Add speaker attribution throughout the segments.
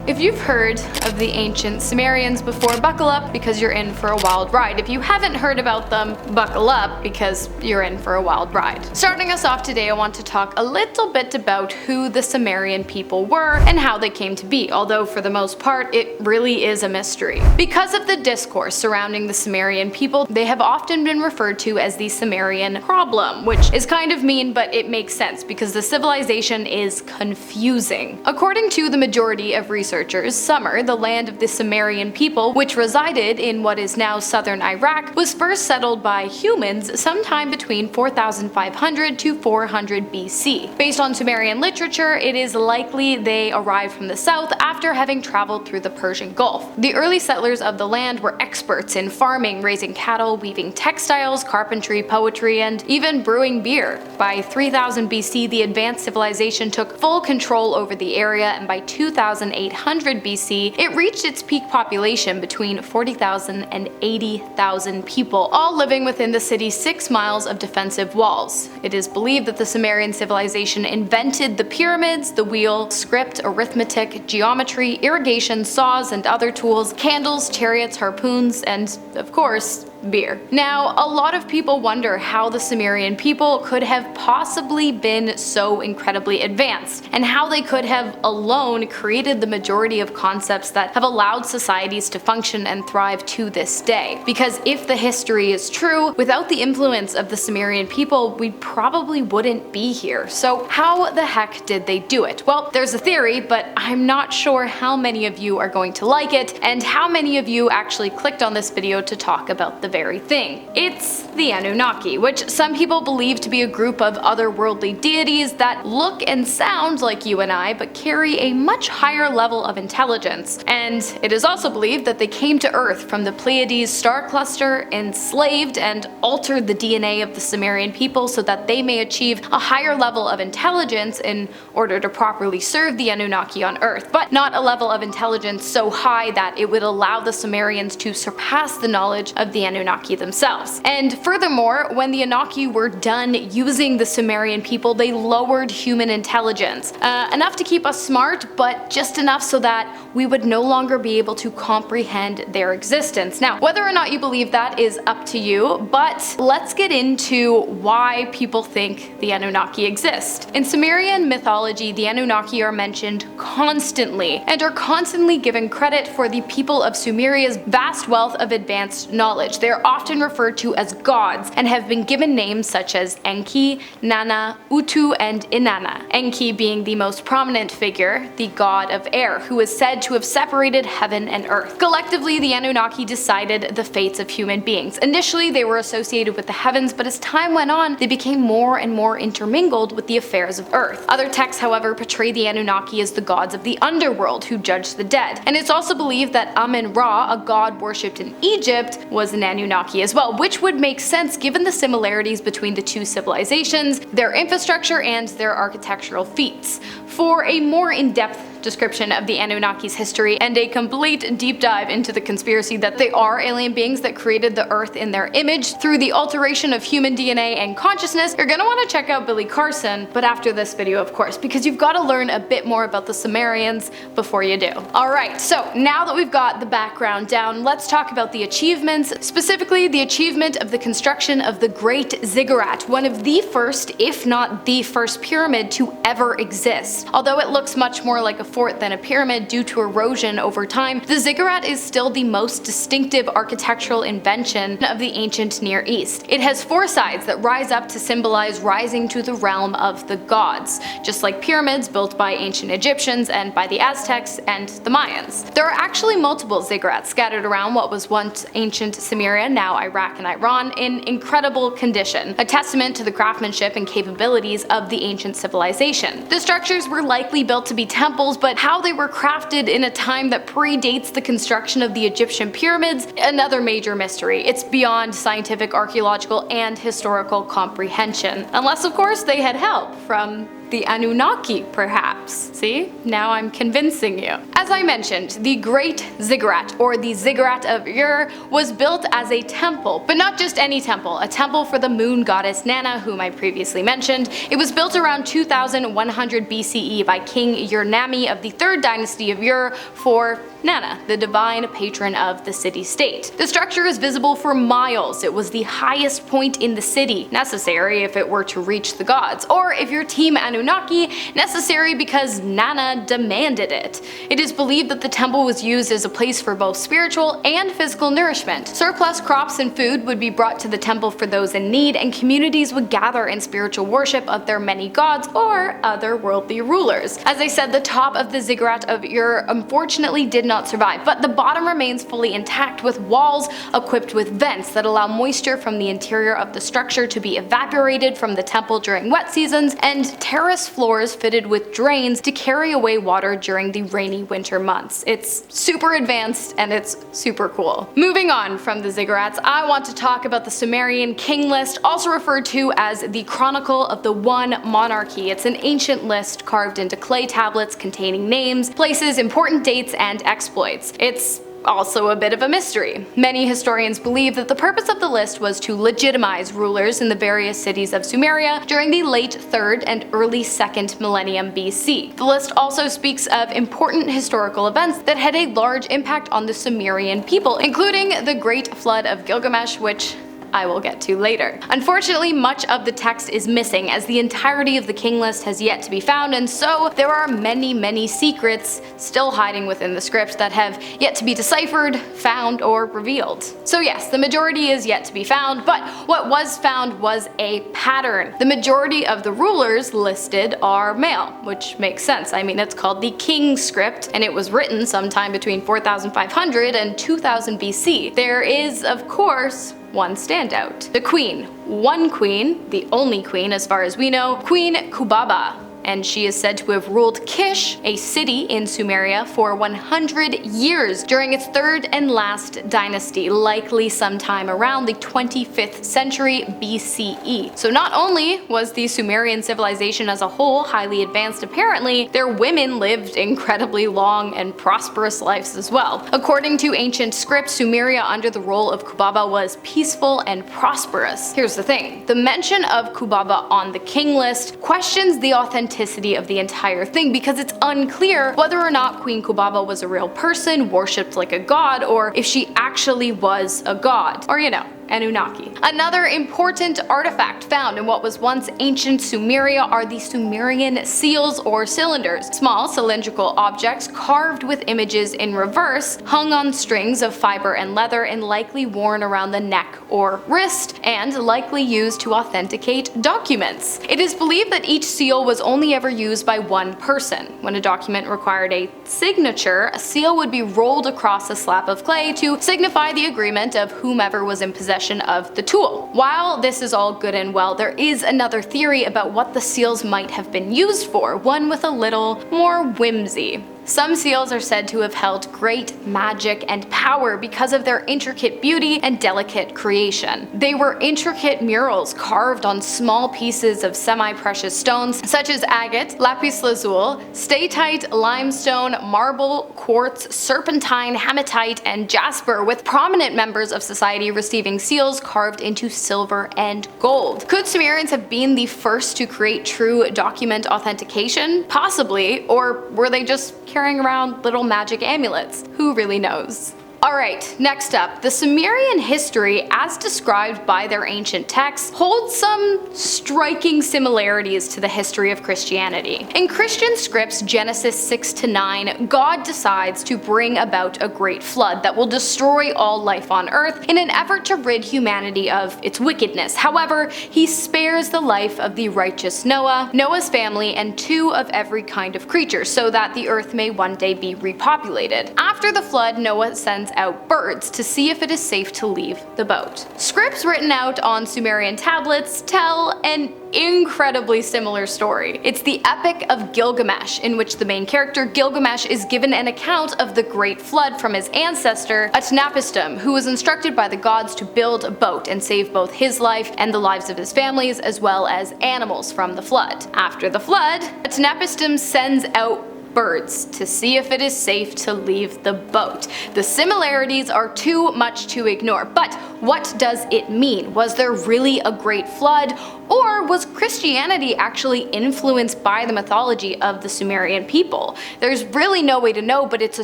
Speaker 1: If you've heard of the ancient Sumerians before, buckle up because you're in for a wild ride. If you haven't heard about them, buckle up because you're in for a wild ride. Starting us off today, I want to talk a little bit about who the Sumerian people were and how they came to be, although for the most part it really is a mystery. Because of the discourse surrounding the Sumerian people, they have often been referred to as the Sumerian problem, which is kind of mean, but it makes sense because the civilization is confusing. According to the majority of researchers, Sumer, the land of the Sumerian people, which resided in what is now southern Iraq, was first settled by humans sometime between 4500 to 400 BC. Based on Sumerian literature, it is likely they arrived from the south after having traveled through the Persian Gulf. The early settlers of the land were experts in farming, raising cattle, weaving textiles, carpentry, poetry, and even brewing beer. By 3000 BC, the advanced civilization took full control over the area, and by 2800 BC, it reached its peak population between 40,000 and 80,000 people, all living within the city's 6 miles of defensive walls. It is believed that the Sumerian civilization invented the pyramids, the wheel, script, arithmetic, geometry, irrigation, saws and other tools, candles, chariots, harpoons, and, of course, beer. Now, a lot of people wonder how the Sumerian people could have possibly been so incredibly advanced, and how they could have alone created the majority of concepts that have allowed societies to function and thrive to this day. Because if the history is true, without the influence of the Sumerian people, we probably wouldn't be here. So how the heck did they do it? Well, there's a theory, but I'm not sure how many of you are going to like it, and how many of you actually clicked on this video to talk about the very thing. It's the Anunnaki, which some people believe to be a group of otherworldly deities that look and sound like you and I, but carry a much higher level of intelligence. And it is also believed that they came to Earth from the Pleiades star cluster, enslaved and altered the DNA of the Sumerian people so that they may achieve a higher level of intelligence in order to properly serve the Anunnaki on Earth, but not a level of intelligence so high that it would allow the Sumerians to surpass the knowledge of the Anunnaki themselves. And furthermore, when the Anunnaki were done using the Sumerian people, they lowered human intelligence. Enough to keep us smart, but just enough so that we would no longer be able to comprehend their existence. Now, whether or not you believe that is up to you, but let's get into why people think the Anunnaki exist. In Sumerian mythology, the Anunnaki are mentioned constantly, and are constantly given credit for the people of Sumeria's vast wealth of advanced knowledge. They are often referred to as gods, and have been given names such as Enki, Nana, Utu, and Inanna. Enki being the most prominent figure, the god of air, who is said to have separated heaven and earth. Collectively, the Anunnaki decided the fates of human beings. Initially, they were associated with the heavens, but as time went on, they became more and more intermingled with the affairs of earth. Other texts, however, portray the Anunnaki as the gods of the underworld who judge the dead. And it's also believed that Amun-Ra, a god worshipped in Egypt, was an Anunnaki as well, which would make sense given the similarities between the two civilizations, their infrastructure, and their architectural feats. For a more in-depth description of the Anunnaki's history and a complete deep dive into the conspiracy that they are alien beings that created the earth in their image through the alteration of human DNA and consciousness, you're gonna want to check out Billy Carson, but after this video of course, because you've got to learn a bit more about the Sumerians before you do. Alright, so now that we've got the background down, let's talk about the achievements, specifically the achievement of the construction of the Great Ziggurat, one of the first, if not the first pyramid to ever exist. Although it looks much more like a fort than a pyramid due to erosion over time, the ziggurat is still the most distinctive architectural invention of the ancient Near East. It has 4 sides that rise up to symbolize rising to the realm of the gods, just like pyramids built by ancient Egyptians and by the Aztecs and the Mayans. There are actually multiple ziggurats scattered around what was once ancient Sumeria, now Iraq and Iran, in incredible condition, a testament to the craftsmanship and capabilities of the ancient civilization. The structures were likely built to be temples, but how they were crafted in a time that predates the construction of the Egyptian pyramids, another major mystery. It's beyond scientific, archaeological, and historical comprehension. Unless, of course, they had help from The Anunnaki, perhaps. See? Now I'm convincing you. As I mentioned, the Great Ziggurat, or the Ziggurat of Ur, was built as a temple, but not just any temple, a temple for the moon goddess Nana, whom I previously mentioned. It was built around 2100 BCE by King Ur-Nami of the 3rd dynasty of Ur for Nana, the divine patron of the city-state. The structure is visible for miles. It was the highest point in the city, necessary if it were to reach the gods, or if you're Team Anunnaki, necessary because Nana demanded it. It is believed that the temple was used as a place for both spiritual and physical nourishment. Surplus crops and food would be brought to the temple for those in need, and communities would gather in spiritual worship of their many gods or other worldly rulers. As I said, the top of the Ziggurat of Ur unfortunately did not survive, but the bottom remains fully intact with walls equipped with vents that allow moisture from the interior of the structure to be evaporated from the temple during wet seasons, and terrace floors fitted with drains to carry away water during the rainy winter months. It's super advanced and it's super cool. Moving on from the ziggurats, I want to talk about the Sumerian king list, also referred to as the Chronicle of the One Monarchy. It's an ancient list carved into clay tablets containing names, places, important dates, and exploits. It's also a bit of a mystery. Many historians believe that the purpose of the list was to legitimize rulers in the various cities of Sumeria during the late 3rd and early 2nd millennium BC. The list also speaks of important historical events that had a large impact on the Sumerian people, including the Great Flood of Gilgamesh, which I will get to later. Unfortunately, much of the text is missing, as the entirety of the king list has yet to be found, and so there are many secrets still hiding within the script that have yet to be deciphered, found, or revealed. So yes, the majority is yet to be found, but what was found was a pattern. The majority of the rulers listed are male, which makes sense. I mean, it's called the king script, and it was written sometime between 4500 and 2000 BC. There is, of course, one standout. The queen. One queen, the only queen as far as we know, Queen Kubaba. And she is said to have ruled Kish, a city in Sumeria, for 100 years during its 3rd and last dynasty, likely sometime around the 25th century BCE. So not only was the Sumerian civilization as a whole highly advanced, apparently, their women lived incredibly long and prosperous lives as well. According to ancient scripts, Sumeria under the rule of Kubaba was peaceful and prosperous. Here's the thing, the mention of Kubaba on the king list questions the authenticity of the entire thing, because it's unclear whether or not Queen Kubaba was a real person, worshipped like a god, or if she actually was a god. Or you know, Anunnaki. Another important artifact found in what was once ancient Sumeria are the Sumerian seals or cylinders, small cylindrical objects carved with images in reverse, hung on strings of fiber and leather, and likely worn around the neck or wrist, and likely used to authenticate documents. It is believed that each seal was only ever used by one person. When a document required a signature, a seal would be rolled across a slab of clay to signify the agreement of whomever was in possession of the tool. While this is all good and well, there is another theory about what the seals might have been used for, one with a little more whimsy. Some seals are said to have held great magic and power because of their intricate beauty and delicate creation. They were intricate murals carved on small pieces of semi-precious stones such as agate, lapis lazuli, statite, limestone, marble, quartz, serpentine, hematite, and jasper, with prominent members of society receiving seals carved into silver and gold. Could Sumerians have been the first to create true document authentication? Possibly, or were they just carrying around little magic amulets? Who really knows? Alright, next up, the Sumerian history, as described by their ancient texts, holds some striking similarities to the history of Christianity. In Christian scripts, Genesis 6-9, God decides to bring about a great flood that will destroy all life on earth in an effort to rid humanity of its wickedness. However, he spares the life of the righteous Noah, Noah's family, and 2 of every kind of creature, so that the earth may one day be repopulated. After the flood, Noah sends out birds to see if it is safe to leave the boat. Scripts written out on Sumerian tablets tell an incredibly similar story. It's the Epic of Gilgamesh, in which the main character Gilgamesh is given an account of the Great Flood from his ancestor Utnapishtim, who was instructed by the gods to build a boat and save both his life and the lives of his families, as well as animals from the flood. After the flood, Utnapishtim sends out birds to see if it is safe to leave the boat. The similarities are too much to ignore, but what does it mean? Was there really a great flood, or was Christianity actually influenced by the mythology of the Sumerian people? There's really no way to know, but it's a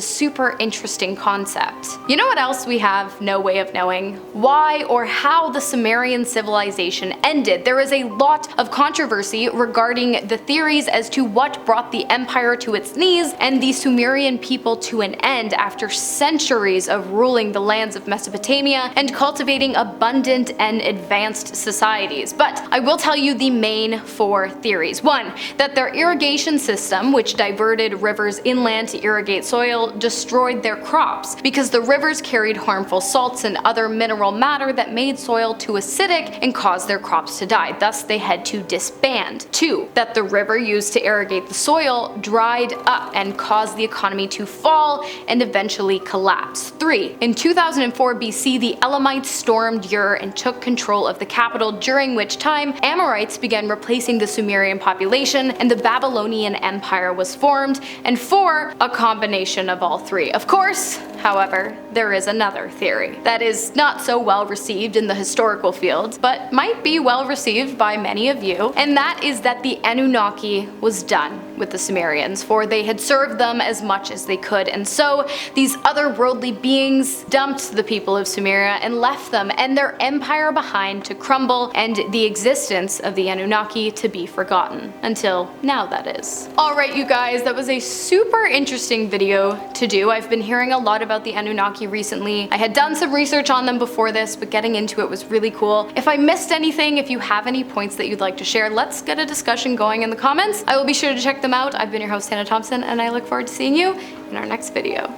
Speaker 1: super interesting concept. You know what else we have no way of knowing? Why or how the Sumerian civilization ended. There is a lot of controversy regarding the theories as to what brought the empire to its knees and the Sumerian people to an end after centuries of ruling the lands of Mesopotamia and cultivating abundant and advanced societies. But I will tell you the main 4 theories. 1. That their irrigation system, which diverted rivers inland to irrigate soil, destroyed their crops because the rivers carried harmful salts and other mineral matter that made soil too acidic and caused their crops to die. Thus they had to disband. 2. That the river used to irrigate the soil dried up and caused the economy to fall and eventually collapse. 3. In 2004 BC, the Elamites stormed Ur and took control of the capital, during which time Amorites began replacing the Sumerian population and the Babylonian Empire was formed. And 4. A combination of all 3. Of course, however, there is another theory that is not so well received in the historical field, but might be well received by many of you, and that is that the Anunnaki was done with the Sumerians, for they had served them as much as they could, and so these otherworldly beings dumped the people of Sumeria and left them and their empire behind to crumble, and the existence of the Anunnaki to be forgotten. Until now, that is. Alright you guys, that was a super interesting video to do. I've been hearing a lot about the Anunnaki recently. I had done some research on them before this, but getting into it was really cool. If I missed anything, if you have any points that you'd like to share, let's get a discussion going in the comments. I will be sure to check them out. I've been your host, Hannah Thompson, and I look forward to seeing you in our next video.